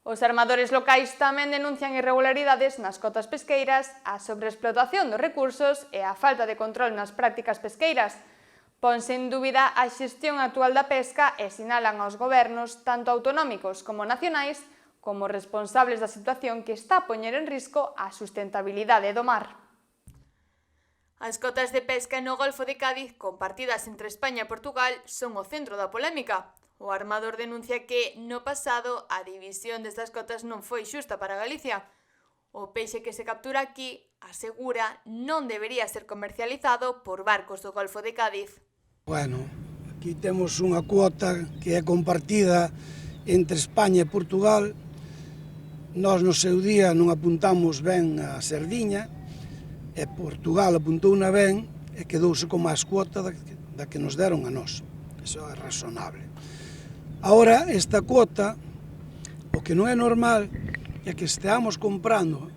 Os armadores locais tamén denuncian irregularidades nas cotas pesqueiras, a sobreexplotación dos recursos e a falta de control nas prácticas pesqueiras. Ponse en dúbida a xestión actual da pesca e sinalan aos gobernos, tanto autonómicos como nacionais, como responsables da situación que está a poñer en risco a sustentabilidade do mar. As cotas de pesca no Golfo de Cádiz, compartidas entre España e Portugal, son o centro da polémica. O armador denuncia que, no pasado, a división destas cotas non foi xusta para Galicia. O peixe que se captura aquí, asegura, non debería ser comercializado por barcos do Golfo de Cádiz. Bueno, aquí temos unha cuota que é compartida entre España e Portugal. Nós no seu día non apuntamos ben a Sardiña, e Portugal apuntou unha ben e quedouse con máis cuota da que nos deron a nós. Iso é razonable. Ahora, esta cuota, o que non é normal é que esteamos comprando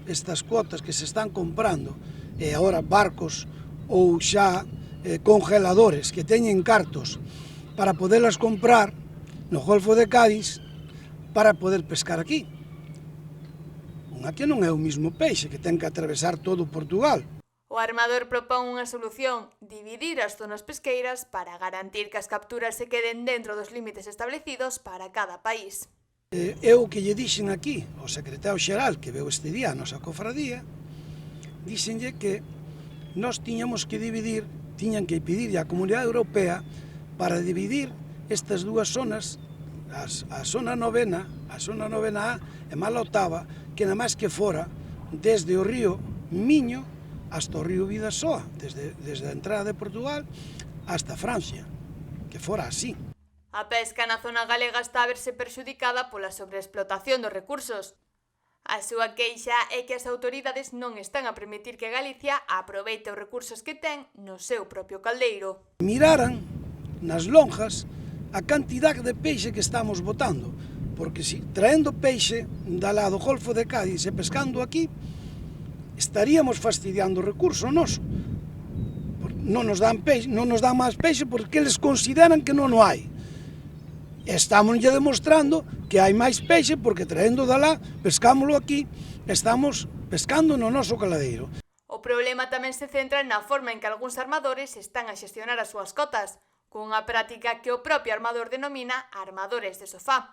estas cuotas que se están comprando e agora barcos ou xa congeladores que teñen cartos para podelas comprar no Golfo de Cádiz para poder pescar aquí. Aquí non é o mismo peixe que ten que atravesar todo Portugal. O armador propón unha solución, dividir as zonas pesqueiras para garantir que as capturas se queden dentro dos límites establecidos para cada país. É o que lle dixen aquí ao secretario xeral que veu este día a nosa cofradía, díxenlle que nós tiñamos que dividir, tiñan que pedir á Comunidade Europea para dividir estas dúas zonas, a zona novena, a e máis a octava, que nada máis que fora desde o río Miño hasta o río Vidasoa, desde a entrada de Portugal hasta Francia, que fora así. A pesca na zona galega está a verse perxudicada pola sobreexplotación dos recursos. A súa queixa é que as autoridades non están a permitir que Galicia aproveite os recursos que ten no seu propio caldeiro. Miraran nas lonjas a cantidade de peixe que estamos botando, porque si traendo peixe da lá do Golfo de Cádiz e pescando aquí, estaríamos fastidiando o recurso noso. Non nos dan peixe, non nos dan máis peixe porque eles consideran que non o hai. Estamos lle demostrando que hai máis peixe porque traendo da lá, pescámoslo aquí, estamos pescando no noso caladeiro. O problema tamén se centra na forma en que algúns armadores están a xestionar as súas cotas, cunha práctica que o propio armador denomina armadores de sofá.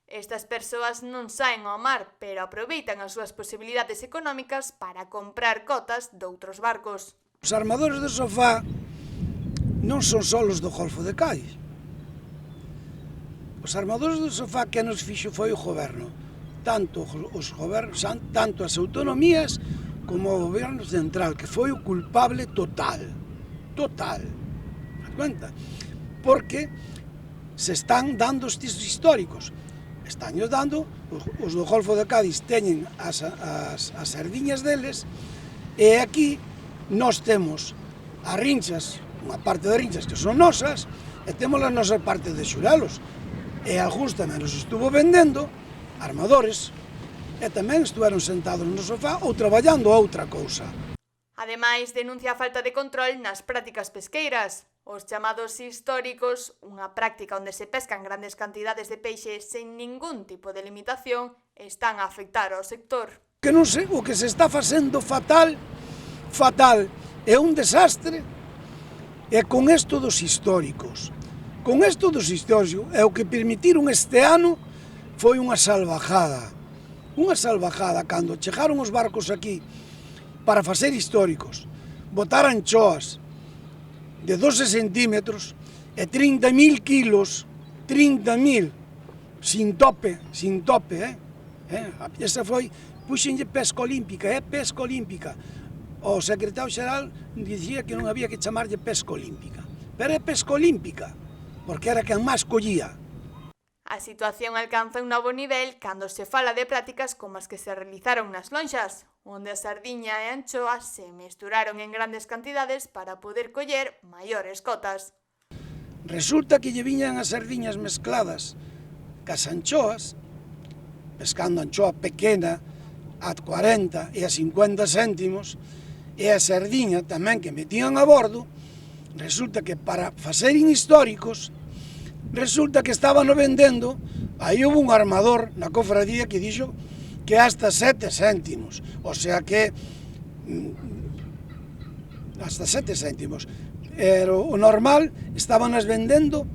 Estas persoas non saen ao mar, pero aproveitan as súas posibilidades económicas para comprar cotas doutros barcos. Os armadores de sofá non son só os do Golfo de Cádiz. Os armadores de sofá que nos fixo foi o goberno, tanto os gobernos, tanto as autonomías como o goberno central, que foi o culpable total. ¿Te cuenta? Porque se están dando estes históricos. Están dando, os do Golfo de Cádiz teñen as sardiñas deles, e aquí nós temos as rinchas, unha parte das rinchas que son nosas, e temos a nosa parte de xurelos. E algúns tamén nos estuvo vendendo, armadores, e tamén estuveron sentados no sofá ou traballando outra cousa. Ademais, denuncia a falta de control nas prácticas pesqueiras. Os chamados históricos, unha práctica onde se pescan grandes cantidades de peixe sen ningún tipo de limitación, están a afectar ao sector. Que non sei, o que se está facendo fatal, é un desastre, e con isto dos históricos. Con isto dos históricos, é o que permitiron este ano, foi unha salvajada. Unha salvajada, cando chegaron os barcos aquí para facer históricos, botar anchoas de 12 centímetros e 30.000 kilos, 30.000, sin tope, Esa foi, puxenlle pesca olímpica, é pesca olímpica. O secretario xeral dicía que non había que chamarlle pesca olímpica, pero é pesca olímpica, porque era quen máis collía. A situación alcanza un novo nivel cando se fala de prácticas como as que se realizaron nas lonxas, onde a sardiña e a anchoa se mesturaron en grandes cantidades para poder coller maiores cotas. Resulta que lle viñan as sardiñas mezcladas cas anchoas, pescando anchoa pequena a 40 e a 50 céntimos, e a sardiña tamén que metían a bordo. Resulta que para facerem históricos, resulta que estaban vendendo Aí houve un armador na cofradía que dixo que hasta 7 céntimos, o sea que hasta 7 céntimos. Pero o normal estaban as vendendo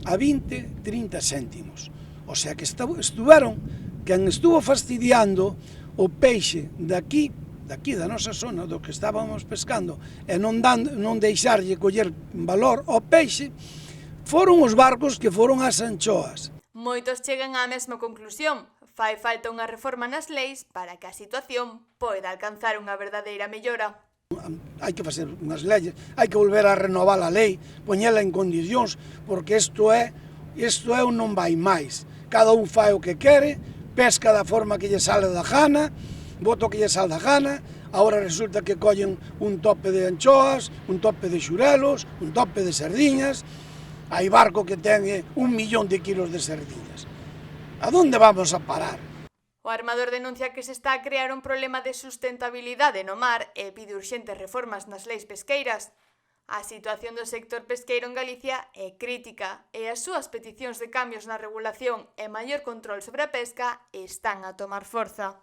a 20, 30 céntimos. O sea que estuveron, quen estuvo fastidiando o peixe daqui da nosa zona, do que estábamos pescando, e non deixarlle coller valor ao peixe, foron os barcos que foron ás anchoas. Moitos chegan á mesma conclusión. Fai falta unha reforma nas leis para que a situación poida alcanzar unha verdadeira mellora. Hai que facer unhas leyes, hai que volver a renovar a lei, poñela en condicións, porque isto é un non vai máis. Cada un fai o que quere, pesca da forma que lle sale da gana, bota o que lle sale da gana, agora resulta que collen un tope de anchoas, un tope de xurelos, un tope de sardiñas, hai barco que ten 1 millón de kilos de sardiñas. A donde vamos a parar? O armador denuncia que se está a crear un problema de sustentabilidade no mar e pide urxentes reformas nas leis pesqueiras. A situación do sector pesqueiro en Galicia é crítica e as súas peticións de cambios na regulación e maior control sobre a pesca están a tomar forza.